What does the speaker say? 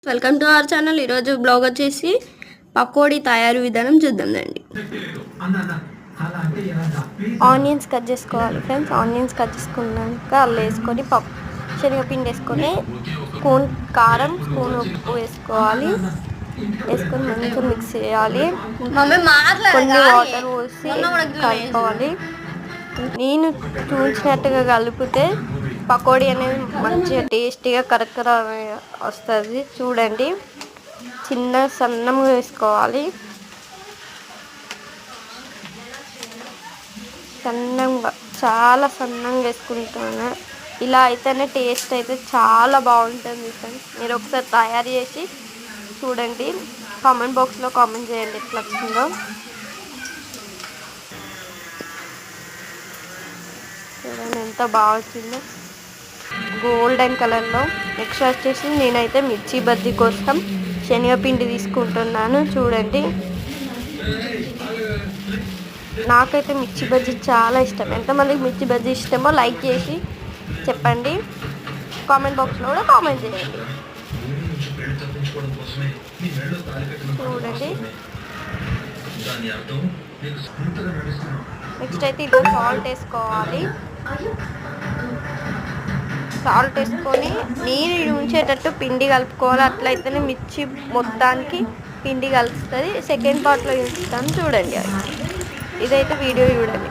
Welcome to our channel. ఈరోజు blog వచ్చేసి పకోడీ తయారు విధానం చూద్దామండి. ఆనియన్స్ కట్ చేసుకోవాలి ఫ్రెండ్స్. ఆనియన్స్ కట్ చేసుకున్నాక అల్లు వేసుకొని శనగపిండి వేసుకొని స్పూన్ కారం, స్పూన్ ఉప్పు వేసుకోవాలి. వేసుకొని మంచిగా మిక్స్ చేయాలి. కొన్ని వాటర్ పోసి కలుపుకోవాలి. నేను చూసినట్టుగా కలిపితే పకోడీ అనేది మంచిగా టేస్టీగా కరకర వస్తుంది. చూడండి, చిన్న సన్నంగా వేసుకోవాలి. సన్నంగా, చాలా సన్నంగా వేసుకుంటాను. ఇలా అయితేనే టేస్ట్ అయితే చాలా బాగుంటుంది ఫ్రెండ్స్. మీరు ఒకసారి తయారు చేసి చూడండి. కామెంట్ బాక్స్లో కామెంట్ చేయండి ఎట్లా వచ్చిందో. చూడండి ఎంత బాగా వచ్చిందో, గోల్డెన్ కలర్లో. నెక్స్ట్ వచ్చేసి నేనైతే మిర్చి బజ్జీ కోసం శనగపిండి తీసుకుంటున్నాను. చూడండి, నాకైతే మిర్చి బజ్జీ చాలా ఇష్టం. ఎంతమందికి మిర్చి బజ్జీ ఇష్టమో లైక్ చేసి చెప్పండి. కామెంట్ బాక్స్లో కూడా కామెంట్ చేయండి. చూడండి, నెక్స్ట్ అయితే ఇది సాల్ట్ వేసుకోవాలి. సాల్ట్ వేసుకొని నీరు ఉంచేటట్టు పిండి కలుపుకోవాలి. అట్లయితేనే మిర్చి మొత్తానికి పిండి కలుస్తుంది. సెకండ్ పార్ట్లో చూస్తాను, చూడండి. ఇదైతే వీడియో చూడండి.